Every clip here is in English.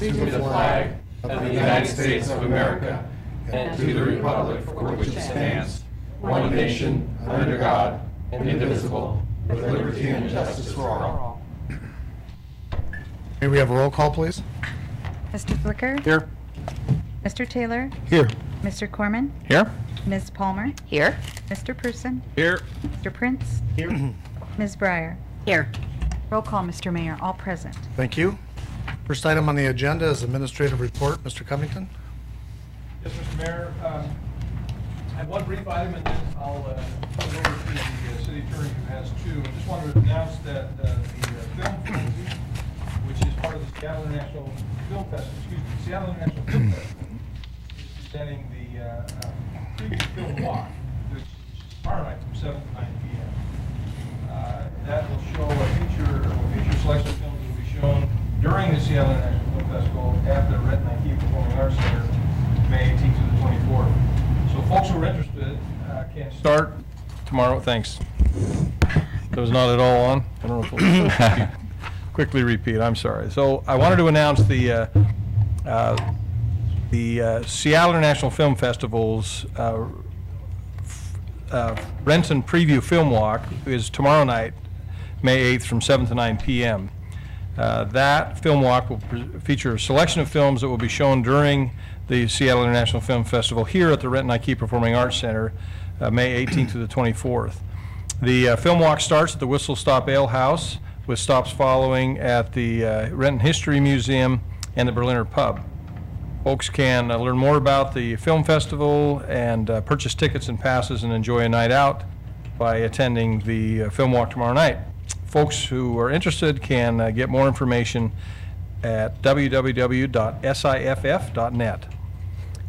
to the flag of the United States of America and to the republic for which it stands, one nation, under God, indivisible, with liberty and justice for all. May we have a roll call, please? Mr. Flicker? Here. Mr. Taylor? Here. Mr. Corman? Here. Ms. Palmer? Here. Mr. Person? Here. Mr. Prince? Here. Ms. Breyer? Here. Roll call, Mr. Mayor, all present. Thank you. First item on the agenda is administrative report. Mr. Covington? Yes, Mr. Mayor. I have one brief item, and then I'll turn it over to the city attorney who has two. I just wanted to announce that the Film Frenzy, which is part of the Seattle International Film Festival, Seattle International Film Festival, is presenting the preview film walk, which is tomorrow night from 7 to 9 p.m. That will show a feature selection of films that will be shown during the Seattle International Film Festival at the Renton Performing Arts Center, May 18th to the 24th. So folks who are interested can start tomorrow. Thanks. That was not at all on. I don't know if we'll quickly repeat. I'm sorry. So I wanted to announce the Seattle International Film Festival's Renton Preview Film Walk is tomorrow night, May 8th from 7 to 9 p.m. That film walk will feature a selection of films that will be shown during the Seattle International Film Festival here at the Renton Performing Arts Center, May 18th to the 24th. The film walk starts at the Whistle Stop Ale House, with stops following at the Renton History Museum and the Berliner Pub. Folks can learn more about the film festival and purchase tickets and passes and enjoy a night out by attending the film walk tomorrow night. Folks who are interested can get more information at www.siff.net.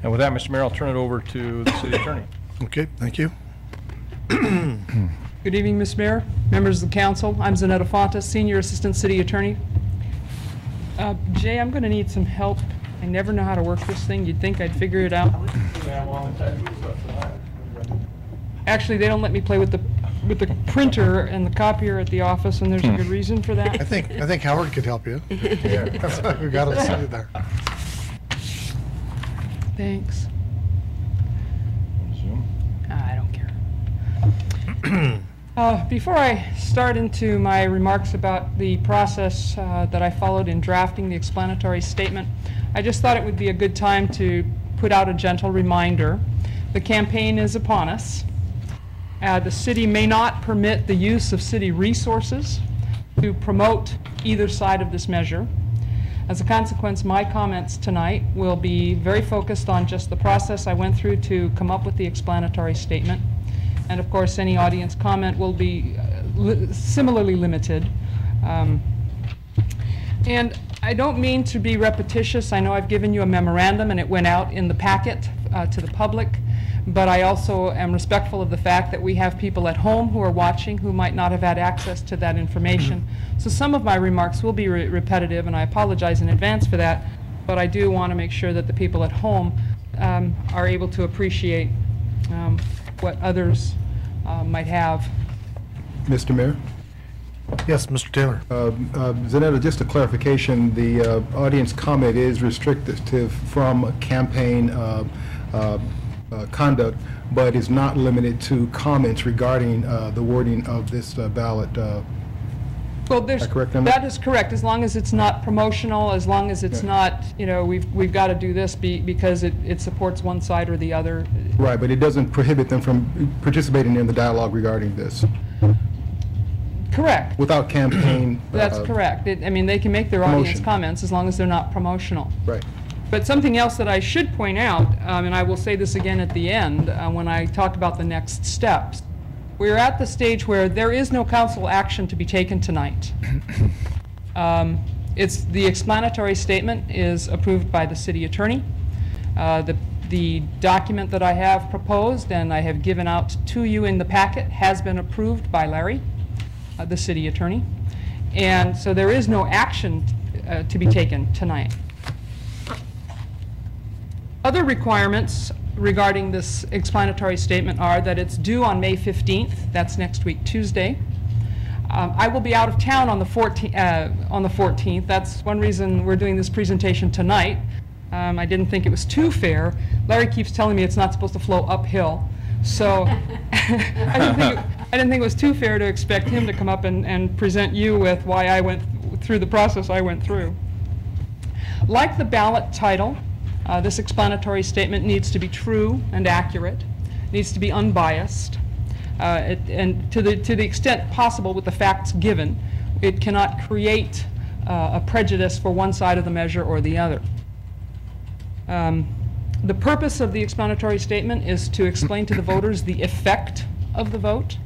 And with that, Mr. Mayor, I'll turn it over to the city attorney. Okay, thank you. Good evening, Mr. Mayor, members of the council. I'm Zanetta Fontes, Senior Assistant City Attorney. Jay, I'm going to need some help. I never know how to work this thing. You'd think I'd figure it out. Actually, they don't let me play with the printer and the copier at the office, and there's a good reason for that. I think Howard could help you. That's why we got him seated there. Thanks. I don't care. Before I start into my remarks about the process that I followed in drafting the explanatory statement, I just thought it would be a good time to put out a gentle reminder. The campaign is upon us. The city may not permit the use of city resources to promote either side of this measure. As a consequence, my comments tonight will be very focused on just the process I went through to come up with the explanatory statement. And of course, any audience comment will be similarly limited. And I don't mean to be repetitious. I know I've given you a memorandum and it went out in the packet to the public, but I also am respectful of the fact that we have people at home who are watching who might not have had access to that information. So some of my remarks will be repetitive, and I apologize in advance for that, but I do want to make sure that the people at home are able to appreciate what others might have. Mr. Mayor? Yes, Mr. Taylor. Zanetta, just a clarification, the audience comment is restrictive from campaign conduct, but is not limited to comments regarding the wording of this ballot. Well, that is correct, as long as it's not promotional, as long as it's not, you know, we've got to do this because it supports one side or the other. Right, but it doesn't prohibit them from participating in the dialogue regarding this. Correct. Without campaign. That's correct. I mean, they can make their audience comments as long as they're not promotional. Right. But something else that I should point out, and I will say this again at the end when I talk about the next steps, we're at the stage where there is no council action to be taken tonight. It's the explanatory statement is approved by the city attorney. The document that I have proposed and I have given out to you in the packet has been approved by Larry, the city attorney. And so there is no action to be taken tonight. Other requirements regarding this explanatory statement are that it's due on May 15th, that's next week, Tuesday. I will be out of town on the 14th. That's one reason we're doing this presentation tonight. I didn't think it was too fair. Larry keeps telling me it's not supposed to flow uphill, so I didn't think it was too fair to expect him to come up and present you with why I went through the process I went through. Like the ballot title, this explanatory statement needs to be true and accurate, needs to be unbiased, and to the extent possible with the facts given, it cannot create a prejudice for one side of the measure or the other. The purpose of the explanatory statement is to explain to the voters the effect of the vote.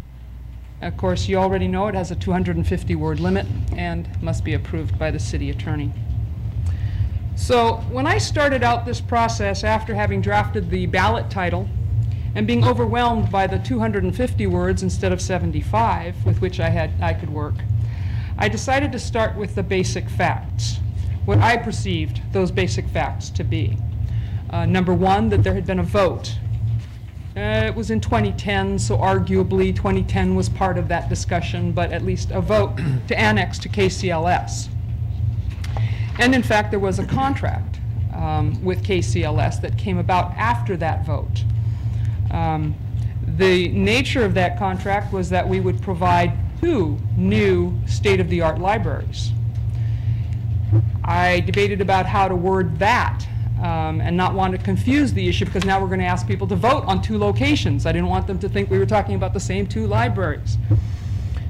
Of course, you already know it has a 250-word limit and must be approved by the city attorney. So when I started out this process after having drafted the ballot title and being overwhelmed by the 250 words instead of 75 with which I could work, I decided to start with the basic facts, what I perceived those basic facts to be. Number one, that there had been a vote. It was in 2010, so arguably 2010 was part of that discussion, but at least a vote to annex to KCLS. And in fact, there was a contract with KCLS that came about after that vote. The nature of that contract was that we would provide 2 new state-of-the-art libraries. I debated about how to word that and not want to confuse the issue, because now we're going to ask people to vote on 2 locations. I didn't want them to think we were talking about the same 2 libraries.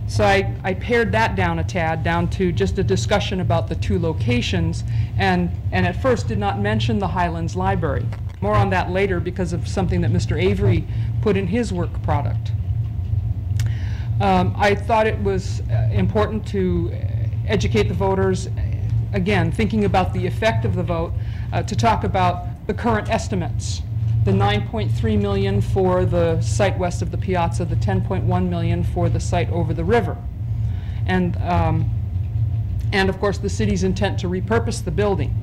So I pared that down a tad, down to just a discussion about the 2 locations, and at first did not mention the Highlands Library. More on that later because of something that Mr. Avery put in his work product. I thought it was important to educate the voters, again, thinking about the effect of the vote, to talk about the current estimates. The $9.3 million for the site west of the Piazza, the $10.1 million for the site over the river. And of course the city's intent to repurpose the building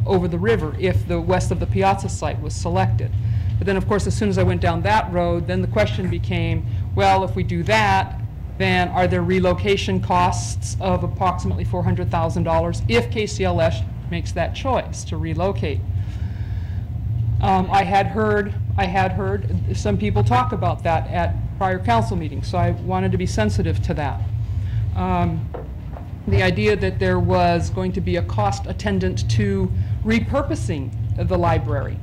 over the river if the west of the Piazza site was selected. But then of course as soon as I went down that road, then the question became, well, if we do that, then are there relocation costs of approximately $400,000 if KCLS makes that choice to relocate? I had heard some people talk about that at prior council meetings, so I wanted to be sensitive to that. The idea that there was going to be a cost attendant to repurposing the library.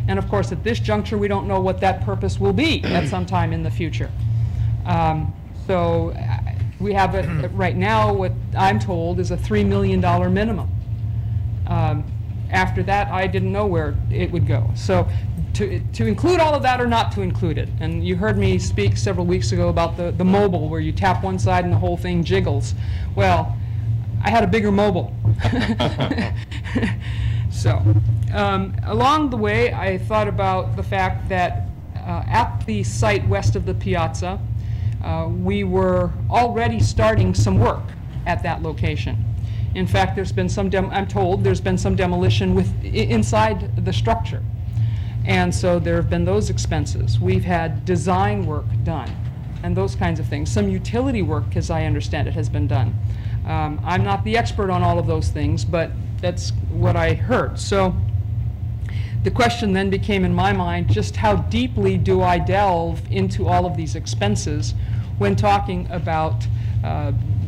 And of course, at this juncture, we don't know what that purpose will be at some time in the future. So we have it right now, what I'm told is a $3 million minimum. After that, I didn't know where it would go. So to include all of that or not to include it, and you heard me speak several weeks ago about the mobile where you tap one side and the whole thing jiggles. Well, I had a bigger mobile. So along the way, I thought about the fact that at the site west of the Piazza, we were already starting some work at that location. In fact, there's been some, I'm told, there's been some demolition inside the structure. And so there have been those expenses. We've had design work done and those kinds of things. Some utility work, as I understand it, has been done. I'm not the expert on all of those things, but that's what I heard. So the question then became in my mind, just how deeply do I delve into all of these expenses when talking about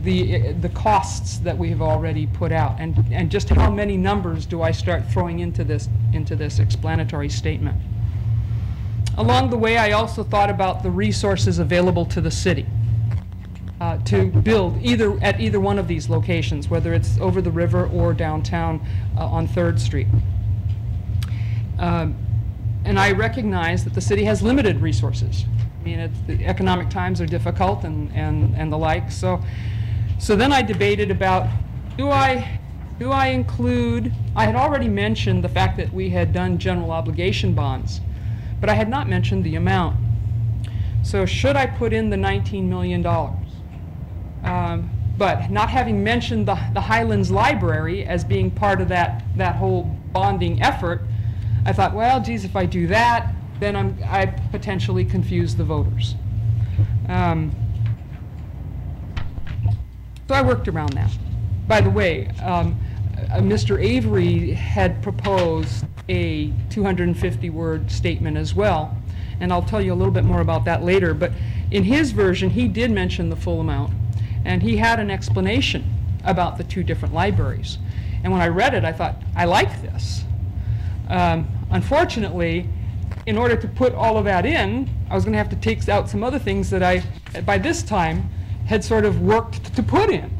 the costs that we have already put out, and just how many numbers do I start throwing into this explanatory statement. Along the way, I also thought about the resources available to the city to build at either one of these locations, whether it's over the river or downtown on 3rd Street. And I recognize that the city has limited resources. I mean, the economic times are difficult and the like. So then I debated about, do I include, I had already mentioned the fact that we had done general obligation bonds, but I had not mentioned the amount. So should I put in the $19 million? But not having mentioned the Highlands Library as being part of that whole bonding effort, I thought, well, geez, if I do that, then I potentially confuse the voters. So I worked around that. By the way, Mr. Avery had proposed a 250-word statement as well, and I'll tell you a little bit more about that later, but in his version, he did mention the full amount, and he had an explanation about the two different libraries. And when I read it, I thought, I like this. Unfortunately, in order to put all of that in, I was going to have to take out some other things that I, by this time, had sort of worked to put in.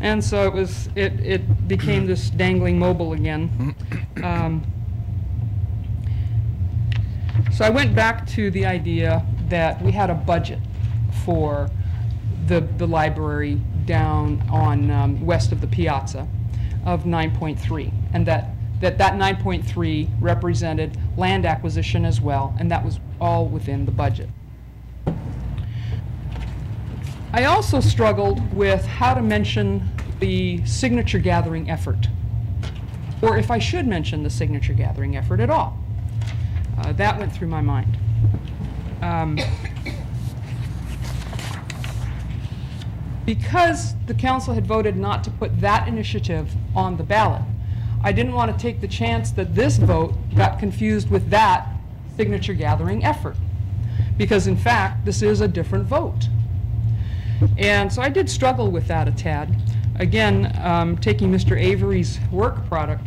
And so it became this dangling mobile again. So I went back to the idea that we had a budget for the library down on west of the Piazza of 9.3, and that 9.3 represented land acquisition as well, and that was all within the budget. I also struggled with how to mention the signature gathering effort, or if I should mention the signature gathering effort at all. That went through my mind. Because the council had voted not to put that initiative on the ballot, I didn't want to take the chance that this vote got confused with that signature gathering effort, because in fact this is a different vote. And so I did struggle with that a tad. Again, taking Mr. Avery's work product,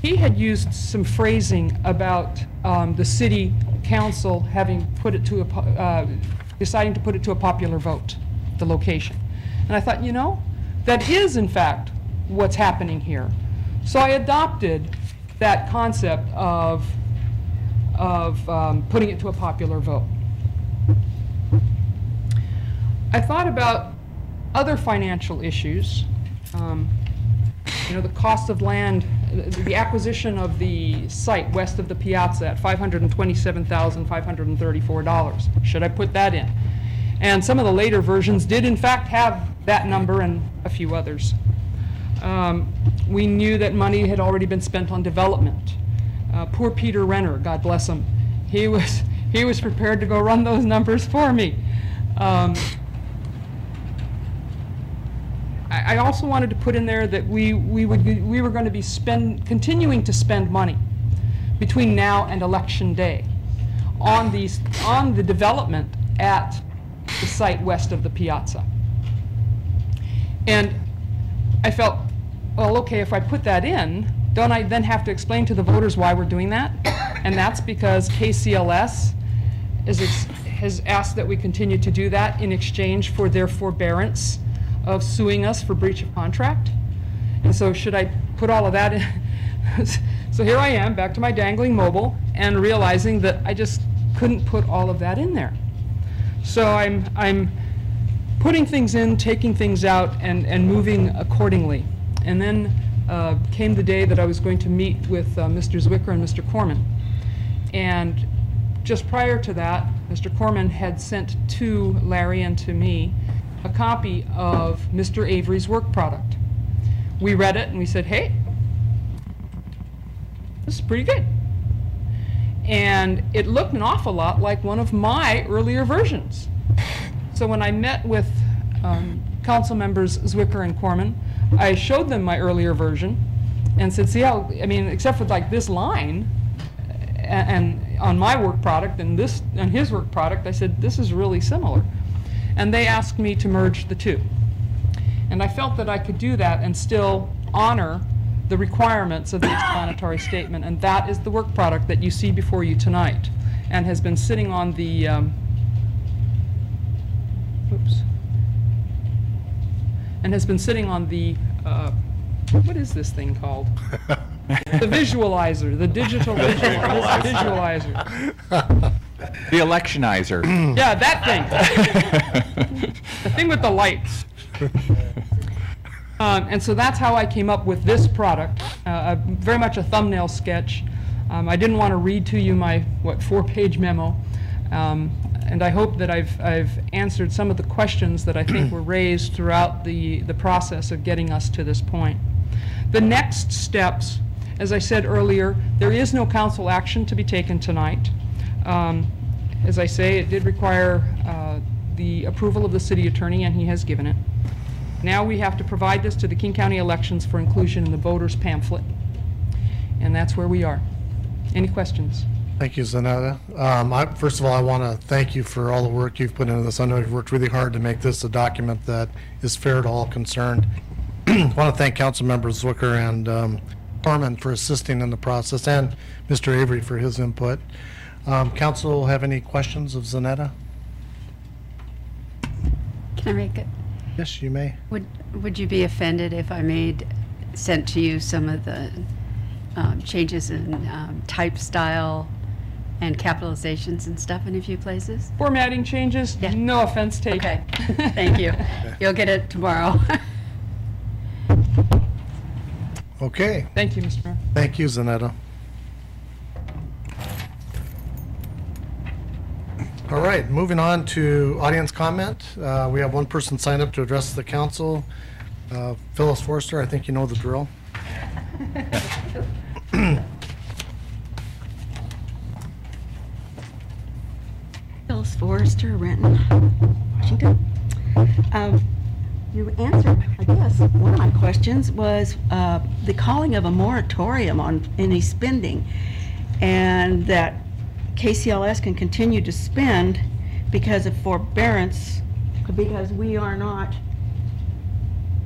he had used some phrasing about the city council having put it to deciding to put it to a popular vote, the location. And I thought, you know, that is in fact what's happening here. So I adopted that concept of putting it to a popular vote. I thought about other financial issues. You know, the cost of land, the acquisition of the site west of the Piazza at $527,534. Should I put that in? And some of the later versions did in fact have that number and a few others. We knew that money had already been spent on development. Poor Peter Renner, God bless him, he was prepared to go run those numbers for me. I also wanted to put in there that we were going to be continuing to spend money between now and Election Day on the development at the site west of the Piazza. And I felt, well, okay, if I put that in, don't I then have to explain to the voters why we're doing that? And that's because KCLS has asked that we continue to do that in exchange for their forbearance of suing us for breach of contract. And so should I put all of that in? So here I am, back to my dangling mobile, and realizing that I just couldn't put all of that in there. So I'm putting things in, taking things out, and moving accordingly. And then came the day that I was going to meet with Mr. Zwicker and Mr. Corman. And just prior to that, Mr. Corman had sent to Larry and to me a copy of Mr. Avery's work product. We read it and we said, hey, this is pretty good. And it looked an awful lot like one of my earlier versions. So when I met with council members Zwicker and Corman, I showed them my earlier version and said, see how, I mean, except for like this line and on my work product and this and his work product, I said, this is really similar. And they asked me to merge the two. And I felt that I could do that and still honor the requirements of the explanatory statement, and that is the work product that you see before you tonight and has been sitting on the what is this thing called? The visualizer, the digital visualizer. The electionizer. Yeah, that thing. The thing with the lights. And so that's how I came up with this product, very much a thumbnail sketch. I didn't want to read to you my, 4-page memo. And I hope that I've answered some of the questions that I think were raised throughout the process of getting us to this point. The next steps, as I said earlier, there is no council action to be taken tonight. As I say, it did require the approval of the city attorney, and he has given it. Now we have to provide this to the King County elections for inclusion in the voters pamphlet. And that's where we are. Any questions? Thank you, Zanetta. First of all, I want to thank you for all the work you've put into this. I know you've worked really hard to make this a document that is fair to all concerned. I want to thank Council Members Zwicker and Corman for assisting in the process, and Mr. Avery for his input. Council have any questions of Zanetta? Can I make it? Yes, you may. Would you be offended if I sent to you some of the changes in type style and capitalizations and stuff in a few places? Formatting changes? Yeah. No offense taken. Okay, thank you. You'll get it tomorrow. Okay. Thank you, Mr. Mayor. Thank you, Zanetta. All right, moving on to audience comment. We have one person signed up to address the council. Phyllis Forster, I think you know the drill. Phyllis Forrester, Renton, Washington. You answered, I guess, one of my questions was the calling of a moratorium on any spending, and that KCLS can continue to spend because of forbearance, because we are not,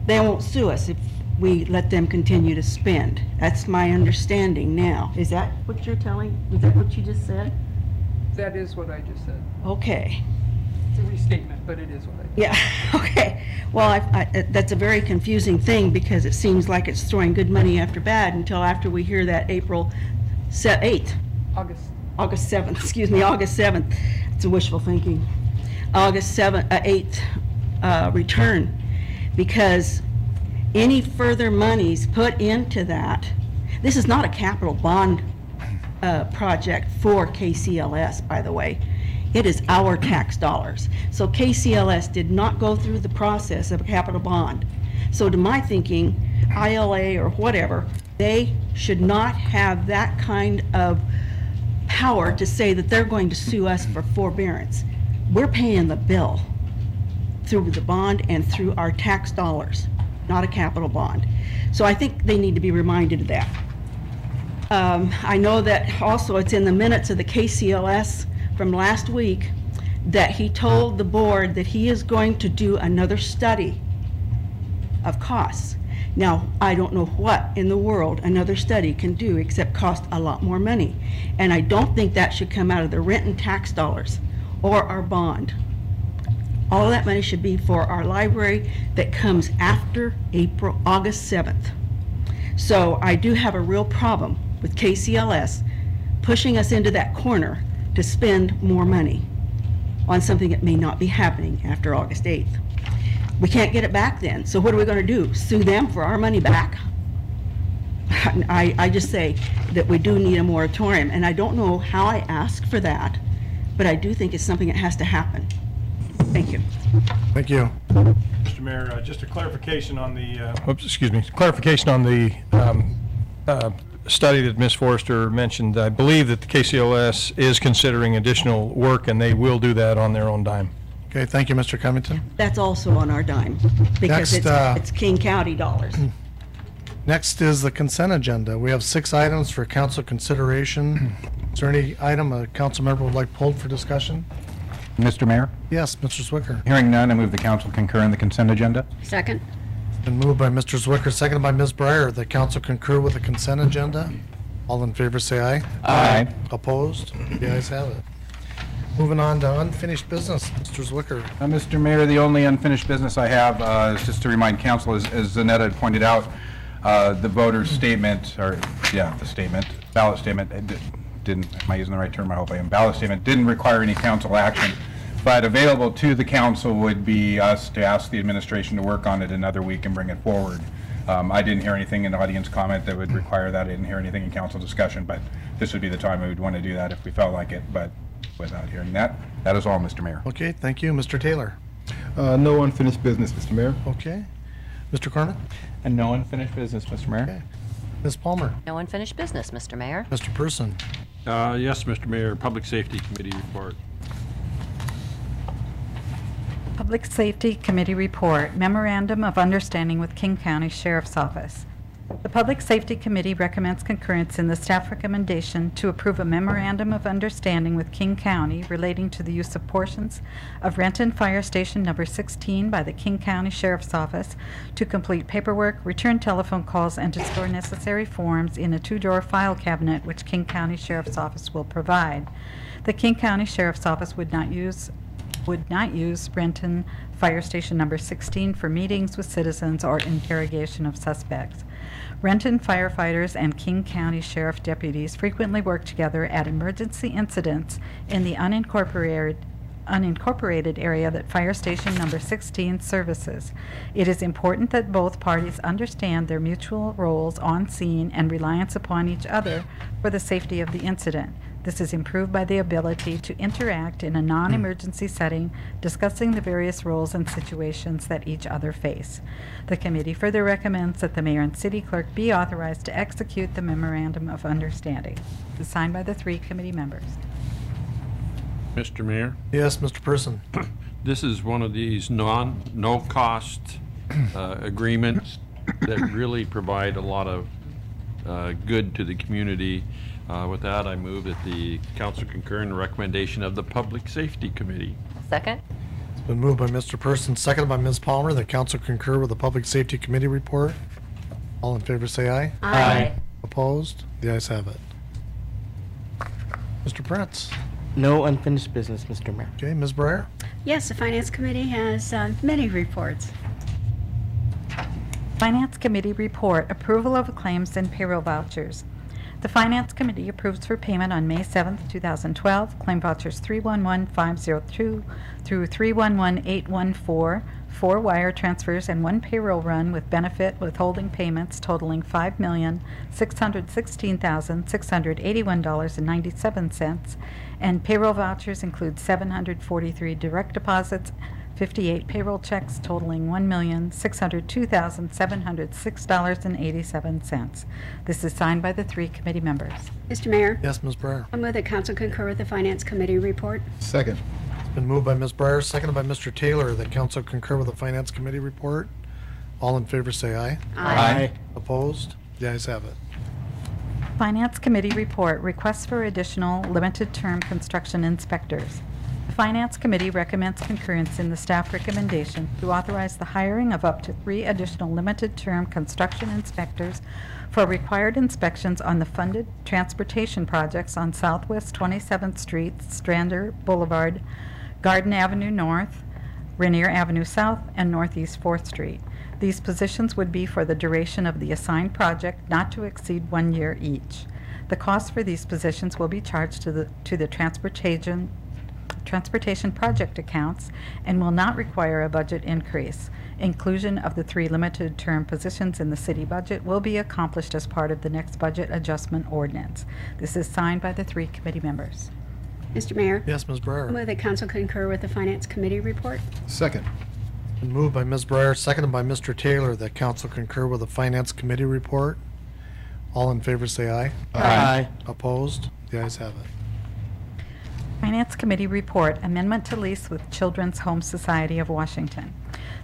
they won't sue us if we let them continue to spend. That's my understanding now. Is that what you're telling? Is that what you just said? That is what I just said. Okay. It's a restatement, but it is what I said. Yeah, okay. Well, that's a very confusing thing because it seems like it's throwing good money after bad until after we hear that April 8th. August 7th, excuse me, August 7th. It's a wishful thinking. August 8th return, because any further monies put into that, this is not a capital bond project for KCLS, by the way. It is our tax dollars. So KCLS did not go through the process of a capital bond. So to my thinking, ILA or whatever, they should not have that kind of power to say that they're going to sue us for forbearance. We're paying the bill through the bond and through our tax dollars, not a capital bond. So I think they need to be reminded of that. I know that also it's in the minutes of the KCLS from last week that he told the board that he is going to do another study of costs. Now, I don't know what in the world another study can do except cost a lot more money. And I don't think that should come out of the Renton tax dollars or our bond. All of that money should be for our library that comes after August 7th. So I do have a real problem with KCLS pushing us into that corner to spend more money on something that may not be happening after August 8th. We can't get it back then. So what are we going to do? Sue them for our money back? I just say that we do need a moratorium, and I don't know how I ask for that, but I do think it's something that has to happen. Thank you. Thank you. Mr. Mayor, just a clarification on the, clarification on the study that Ms. Forrester mentioned. I believe that the KCLS is considering additional work, and they will do that on their own dime. Okay, thank you, Mr. Covington. That's also on our dime, because it's King County dollars. Next is the consent agenda. We have 6 items for council consideration. Is there any item a council member would like pulled for discussion? Mr. Mayor, Yes, Mr. Zwicker. hearing none, I move the council concur in the consent agenda. Second? Been moved by Mr. Zwicker, seconded by Ms. Breyer. The council concur with the consent agenda. All in favor, say aye. Aye. Opposed? The ayes have it. Moving on to unfinished business, Mr. Zwicker. Mr. Mayor, the only unfinished business I have is just to remind council, as Zanetta had pointed out, the voter's statement, the statement, ballot statement, am I using the right term? I hope I am. Ballot statement didn't require any council action, but available to the council would be us to ask the administration to work on it another week and bring it forward. I didn't hear anything in audience comment that would require that. I didn't hear anything in council discussion, but this would be the time we would want to do that if we felt like it. But without hearing that, that is all, Mr. Mayor. Okay, thank you. Mr. Taylor. No unfinished business, Mr. Mayor. Okay. Mr. Corman? And no unfinished business, Mr. Mayor. Okay. Ms. Palmer? No unfinished business, Mr. Mayor. Mr. Person? Yes, Mr. Mayor. Public Safety Committee report. Public Safety Committee Report, Memorandum of Understanding with King County Sheriff's Office. The Public Safety Committee recommends concurrence in the staff recommendation to approve a memorandum of understanding with King County relating to the use of portions of Renton Fire Station Number 16 by the King County Sheriff's Office to complete paperwork, return telephone calls, and to store necessary forms in a 2-drawer file cabinet which King County Sheriff's Office will provide. The King County Sheriff's Office would not use Renton Fire Station Number 16 for meetings with citizens or interrogation of suspects. Renton firefighters and King County Sheriff deputies frequently work together at emergency incidents in the unincorporated area that Fire Station Number 16 services. It is important that both parties understand their mutual roles on scene and reliance upon each other for the safety of the incident. This is improved by the ability to interact in a non-emergency setting, discussing the various roles and situations that each other face. The committee further recommends that the mayor and city clerk be authorized to execute the memorandum of understanding. It is signed by the 3 committee members. Mr. Mayor, Yes, Mr. Person. this is one of these no-cost agreements that really provide a lot of good to the community. With that, I move that the council concur in the recommendation of the Public Safety Committee. Second? It's been moved by Mr. Person, seconded by Ms. Palmer, that council concur with the Public Safety Committee report. All in favor say aye. Aye. Opposed? The ayes have it. Mr. Prince. No unfinished business, Mr. Mayor. Okay, Ms. Breyer. Yes, the Finance Committee has many reports. Finance Committee Report, Approval of Claims and Payroll Vouchers. The Finance Committee approves for payment on May 7, 2012, claim vouchers 311502 through 311814, 4 wire transfers and 1 payroll run with benefit withholding payments totaling $5,616,681.97, and payroll vouchers include 743 direct deposits, 58 payroll checks totaling $1,602,706.87. This is signed by the 3 committee members. Mr. Mayor, Yes, Ms. Breyer. I move that council concur with the Finance Committee report. Second. It's been moved by Ms. Breyer, seconded by Mr. Taylor, that council concur with the Finance Committee report. All in favor say aye. Aye. Opposed? The ayes have it. Finance Committee Report, Requests for Additional Limited-Term Construction Inspectors. The Finance Committee recommends concurrence in the staff recommendation to authorize the hiring of up to 3 additional limited-term construction inspectors for required inspections on the funded transportation projects on Southwest 27th Street, Strander Boulevard, Garden Avenue North, Rainier Avenue South, and Northeast 4th Street. These positions would be for the duration of the assigned project, not to exceed 1 year each. The cost for these positions will be charged to the transportation project accounts and will not require a budget increase. Inclusion of the 3 limited-term positions in the city budget will be accomplished as part of the next budget adjustment ordinance. This is signed by the 3 committee members. Mr. Mayor, Yes, Ms. I Breyer. move that council concur with the Finance Committee report. Second. Been moved by Ms. Breyer, seconded by Mr. Taylor, that council concur with the Finance Committee report. All in favor say aye. Aye. Opposed? The ayes have it. Finance Committee Report, Amendment to Lease with Children's Home Society of Washington.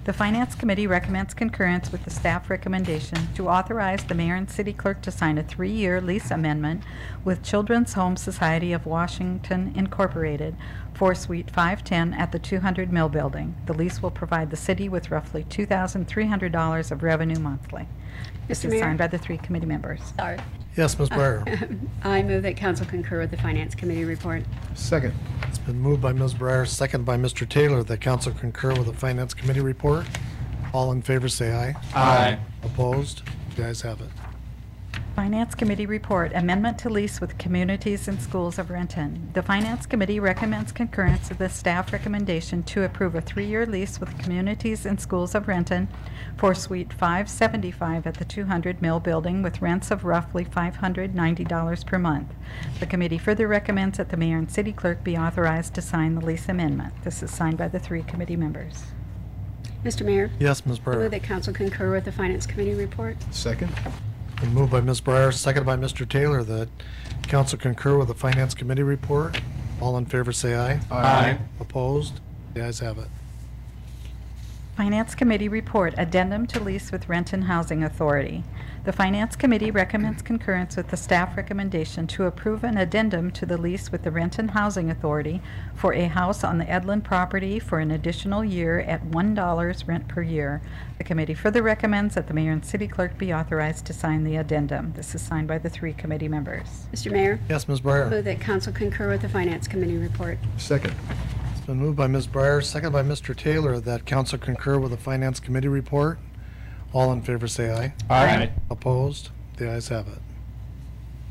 The Finance Committee recommends concurrence with the staff recommendation to authorize the mayor and city clerk to sign a 3-year lease amendment with Children's Home Society of Washington Incorporated for Suite 510 at the 200 Mill Building. The lease will provide the city with roughly $2,300 of revenue monthly. This Mr. is Mayor? signed by the 3 committee members. Sorry. Yes, Ms. Breyer. I move that council concur with the Finance Committee report. Second. It's been moved by Ms. Breyer, seconded by Mr. Taylor, that council concur with the Finance Committee report. All in favor say aye. Aye. Opposed? The ayes have it. Finance Committee Report, Amendment to Lease with Communities and Schools of Renton. The Finance Committee recommends concurrence of the staff recommendation to approve a 3-year lease with Communities and Schools of Renton for Suite 575 at the 200 Mill Building with rents of roughly $590 per month. The committee further recommends that the mayor and city clerk be authorized to sign the lease amendment. This is signed by the 3 committee members. Mr. Mayor, Yes, Ms. I move Breyer. that council concur with the Finance Committee report. Second. Been moved by Ms. Breyer, seconded by Mr. Taylor, that council concur with the Finance Committee report. All in favor say aye. Aye. Opposed? The ayes have it. Finance Committee report, addendum to lease with Renton Housing Authority. The Finance Committee recommends concurrence with the staff recommendation to approve an addendum to the lease with the Renton Housing Authority for a house on the Edlin property for an additional year at $1 rent per year. The committee further recommends that the mayor and city clerk be authorized to sign the addendum. This is signed by the 3 committee members. Mr. Mayor, Yes, Ms. Breyer. move that council concur with the Finance Committee report. Second. It's been moved by Ms. Breyer, seconded by Mr. Taylor, that council concur with the Finance Committee report. All in favor say aye. Aye. Opposed? The ayes have it.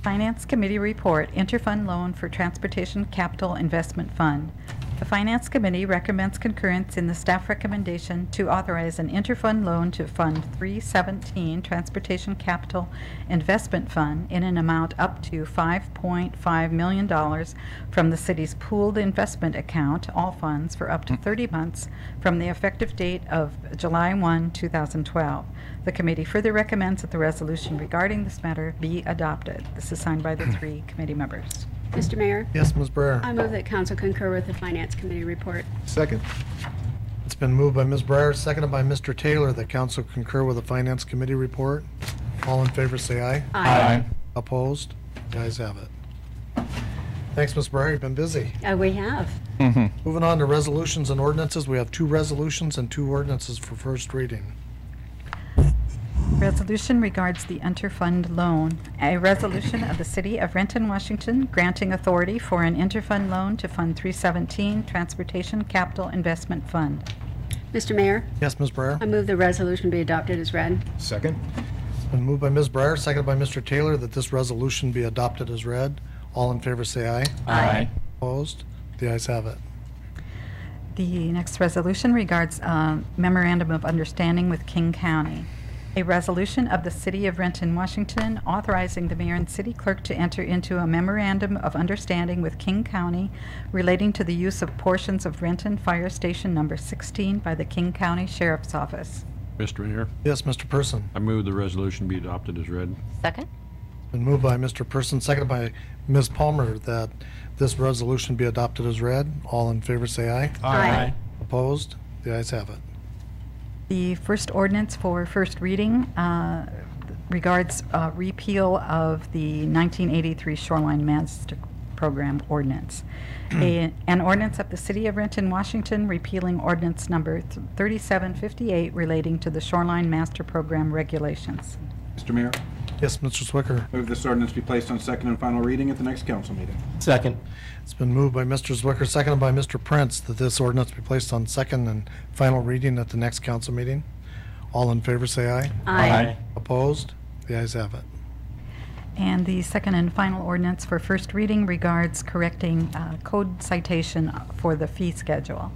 Finance Committee report, interfund loan for Transportation Capital Investment Fund. The Finance Committee recommends concurrence in the staff recommendation to authorize an interfund loan to Fund 317 Transportation Capital Investment Fund in an amount up to $5.5 million from the city's pooled investment account, all funds, for up to 30 months from the effective date of July 1, 2012. The committee further recommends that the resolution regarding this matter be adopted. This is signed by the 3 committee members. Mr. Mayor, Yes, Ms. Breyer. I move that council concur with the Finance Committee report. Second. It's been moved by Ms. Breyer, seconded by Mr. Taylor, that council concur with the Finance Committee report. All in favor say aye. Aye. Opposed? The ayes have it. Thanks, Ms. Breyer. You've been busy. We have. Moving on to resolutions and ordinances, we have 2 resolutions and 2 ordinances for first reading. Resolution regards the interfund loan. A resolution of the City of Renton, Washington, granting authority for an interfund loan to Fund 317 Transportation Capital Investment Fund. Mr. Mayor, Yes, Ms. Breyer. I move the resolution be adopted as read. Second. It's been moved by Ms. Breyer, seconded by Mr. Taylor, that this resolution be adopted as read. All in favor say aye. Aye. Opposed? The ayes have it. The next resolution regards memorandum of understanding with King County. A resolution of the City of Renton, Washington, authorizing the mayor and city clerk to enter into a memorandum of understanding with King County relating to the use of portions of Renton Fire Station Number 16 by the King County Sheriff's Office. Mr. Mayor, Yes, Mr. Person. I move the resolution be adopted as read. Second? Been moved by Mr. Person, seconded by Ms. Palmer, that this resolution be adopted as read. All in favor say aye. Aye. Opposed? The ayes have it. The first ordinance for first reading regards repeal of the 1983 Shoreline Master Program ordinance. An ordinance of the City of Renton, Washington, repealing ordinance number 3758 relating to the Shoreline Master Program regulations. Mr. Mayor, Yes, Mr. Zwicker. move this ordinance be placed on second and final reading at the next council meeting. Second. It's been moved by Mr. Zwicker, seconded by Mr. Prince, that this ordinance be placed on second and final reading at the next council meeting. All in favor say aye. Aye. Opposed? The ayes have it. And the second and final ordinance for first reading regards correcting code citation for the fee schedule.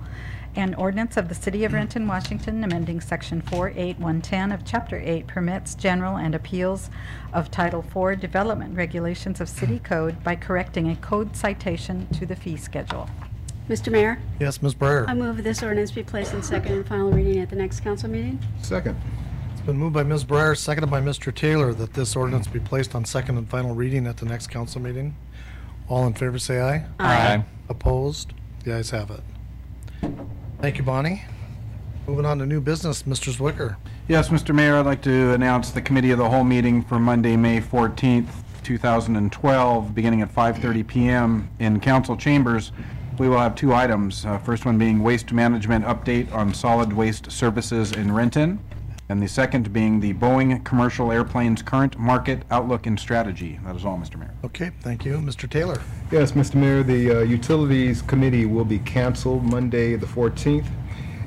An ordinance of the City of Renton, Washington, amending Section 48110 of Chapter 8 permits general and appeals of Title 4 development regulations of City Code by correcting a code citation to the fee schedule. Mr. Mayor, Yes, Ms. I Breyer. move this ordinance be placed on second and final reading at the next council meeting. Second. It's been moved by Ms. Breyer, seconded by Mr. Taylor, that this ordinance be placed on second and final reading at the next council meeting. All in favor say aye. Aye. Opposed? The ayes have it. Thank you, Bonnie. Moving on to new business, Mr. Zwicker. Yes, Mr. Mayor, I'd like to announce the committee of the whole meeting for Monday, May 14th, 2012, beginning at 5:30 PM in council chambers. We will have 2 items. First one being waste management update on solid waste services in Renton, and the second being the Boeing commercial airplanes current market outlook and strategy. That is all, Mr. Mayor. Okay, thank you. Mr. Taylor. Yes, Mr. Mayor, the Utilities Committee will be canceled Monday, the 14th.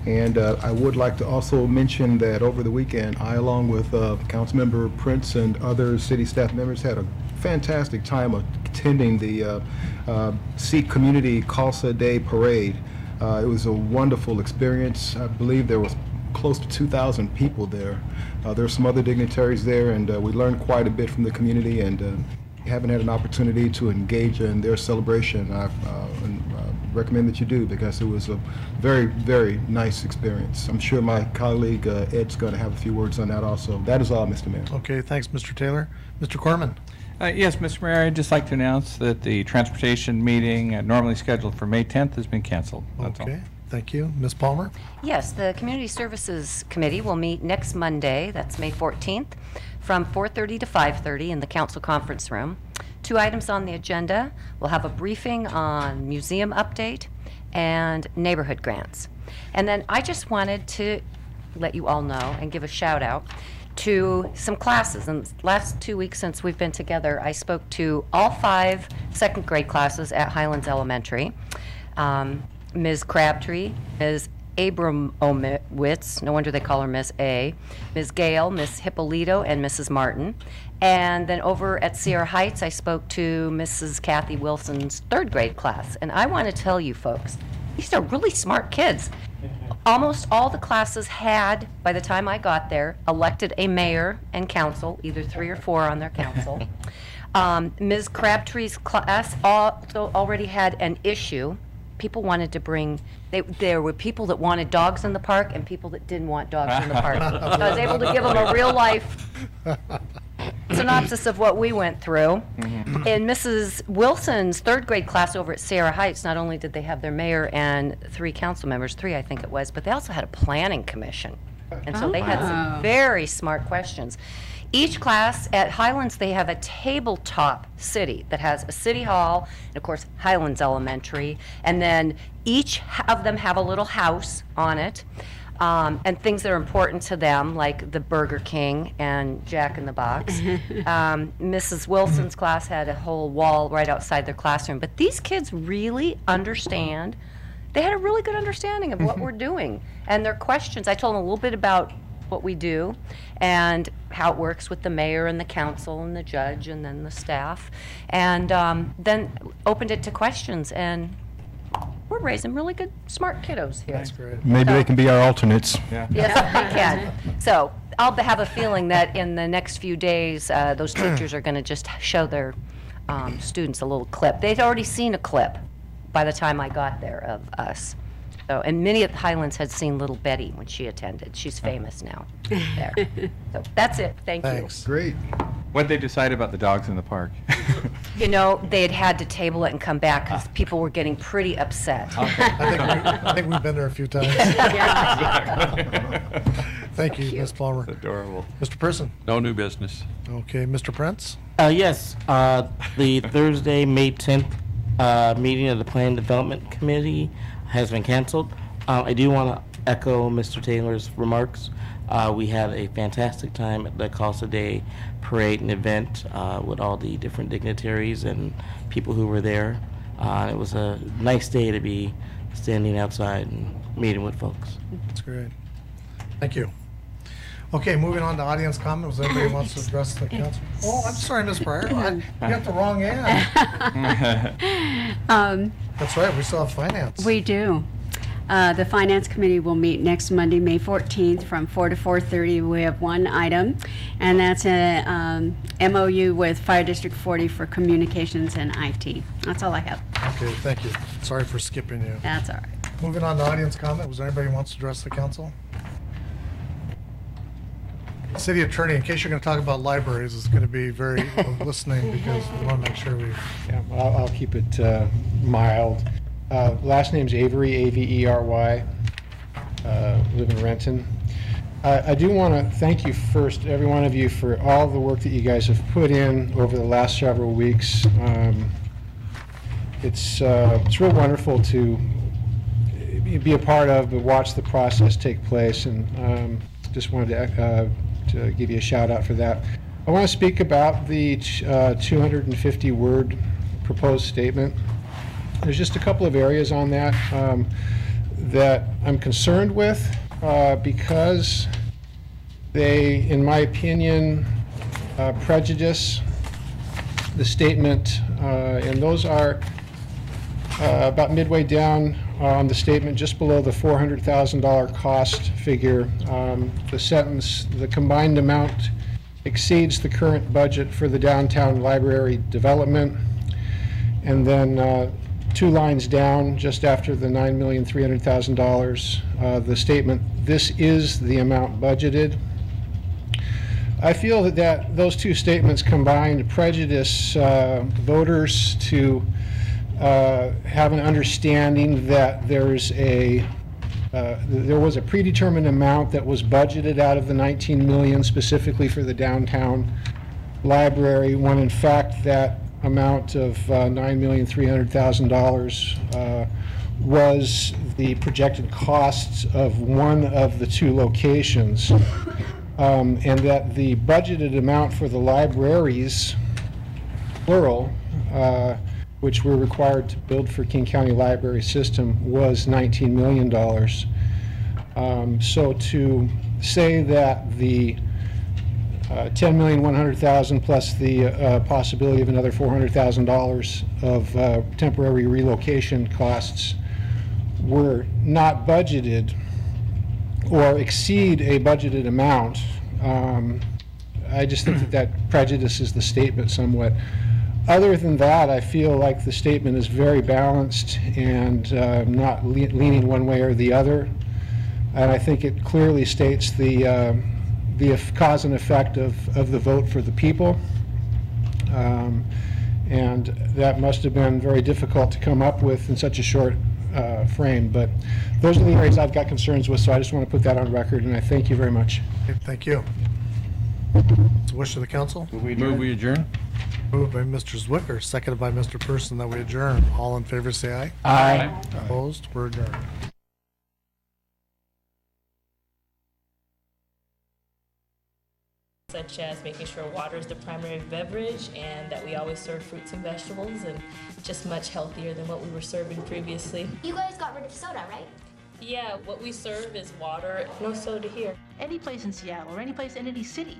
And I would like to also mention that over the weekend, I, along with Councilmember Prince and other city staff members, had a fantastic time attending the Sikh Community Khalsa Day Parade. It was a wonderful experience. I believe there was close to 2,000 people there. There are some other dignitaries there, and we learned quite a bit from the community, and haven't had an opportunity to engage in their celebration. I recommend that you do, because it was a very, very nice experience. I'm sure my colleague Ed's going to have a few words on that also. That is all, Mr. Mayor. Okay, thanks, Mr. Taylor. Mr. Corman. Yes, Mr. Mayor, I'd just like to announce that the transportation meeting normally scheduled for May 10th has been canceled. That's all. Okay, thank you. Ms. Palmer? Yes, the Community Services Committee will meet next Monday, that's May 14th, from 4:30 to 5:30 in the council conference room. 2 items on the agenda. We'll have a briefing on museum update and neighborhood grants. And then I just wanted to let you all know and give a shout out to some classes. In the last 2 weeks since we've been together, I spoke to all 5 second grade classes at Highlands Elementary. Ms. Crabtree, Ms. Abramowitz, no wonder they call her Miss A, Ms. Gale, Ms. Hippolito, and Mrs. Martin. And then over at Sierra Heights, I spoke to Mrs. Kathy Wilson's 3rd grade class. And I want to tell you folks, these are really smart kids. Almost all the classes had, by the time I got there, elected a mayor and council, either 3 or 4 on their council. Ms. Crabtree's class also already had an issue. People wanted to bring, there were people that wanted dogs in the park and people that didn't want dogs in the park. So I was able to give them a real life synopsis of what we went through. In Mrs. Wilson's 3rd grade class over at Sierra Heights, not only did they have their mayor and 3 council members, 3 I think it was, but they also had a planning commission. And so they had some very smart questions. Each class at Highlands, they have a tabletop city that has a city hall, and of course Highlands Elementary, and then each of them have a little house on it, and things that are important to them, like the Burger King and Jack in the Box. Mrs. Wilson's class had a whole wall right outside their classroom, but these kids really understand. They had a really good understanding of what we're doing, and their questions, I told them a little bit about what we do and how it works with the mayor and the council and the judge and then the staff, and then opened it to questions, and we're raising really good, smart kiddos here. That's great. Maybe they can be our alternates. Yes, they can. So I'll have a feeling that in the next few days, those teachers are going to just show their students a little clip. They'd already seen a clip by the time I got there of us. So, and many at the Highlands had seen little Betty when she attended. She's famous now there. So that's it. Thank Thanks. Great. What'd they decide about the dogs in the park? you. You know, they had to table it and come back because people were getting pretty upset. I think we've been there a few times. Thank you, Ms. Palmer. Adorable. Mr. Person? No new business. Okay, Mr. Prince? Yes, the Thursday, May 10th meeting of the Plan Development Committee has been canceled. I do want to echo Mr. Taylor's remarks. We had a fantastic time at the Casa Day parade and event with all the different dignitaries and people who were there. It was a nice day to be standing outside and meeting with folks. That's great. Thank you. Okay, moving on to audience comments. Anybody wants to address the council? Oh, I'm sorry, Ms. Breyer. You got the wrong ad. That's right, we still have finance. We do. The Finance Committee will meet next Monday, May 14th, from 4 to 4:30. We have one item, and that's a MOU with Fire District 40 for communications and IT. That's all I have. Okay, thank you. Sorry for skipping you. That's all right. Moving on to audience comment. Was there anybody who wants to address the council? City Attorney, in case you're going to talk about libraries, is going to be very listening because we want to make sure we... Yeah, well, I'll keep it mild. Last name's Avery, A-V-E-R-Y. Live in Renton. I do want to thank you first, every one of you, for all the work that you guys have put in over the last several weeks. It's real wonderful to be a part of, but watch the process take place, and just wanted to give you a shout out for that. I want to speak about the 250-word proposed statement. There's just a couple of areas on that that I'm concerned with because they, in my opinion, prejudice the statement, and those are about midway down on the statement, just below the $400,000 cost figure. The sentence, the combined amount exceeds the current budget for the downtown library development. And then 2 lines down, just after the $9,300,000, the statement, this is the amount budgeted. I feel that those 2 statements combined prejudice voters to have an understanding that there's a there was a predetermined amount that was budgeted out of the 19 million specifically for the downtown library, when in fact that amount of $9,300,000 was the projected costs of one of the two locations, and that the budgeted amount for the libraries, plural, which we're required to build for King County Library System, was $19 million. So to say that the $10,100,000 plus the possibility of another $400,000 of temporary relocation costs were not budgeted or exceed a budgeted amount, I just think that that prejudices the statement somewhat. Other than that, I feel like the statement is very balanced and not leaning one way or the other. And I think it clearly states the cause and effect of the vote for the people. And that must have been very difficult to come up with in such a short frame. But those are the areas I've got concerns with, so I just want to put that on record, and I thank you very much. Okay, thank you. It's the wish of the council. Move we adjourn? Moved by Mr. Zwicker, seconded by Mr. Person, that we adjourn. All in favor, say aye. Aye. Opposed? We're adjourned. Such as making sure water is the primary beverage and that we always serve fruits and vegetables, and just much healthier than what we were serving previously. You guys got rid of soda, right? Yeah, what we serve is water, no soda here. Any place in Seattle or any place in any city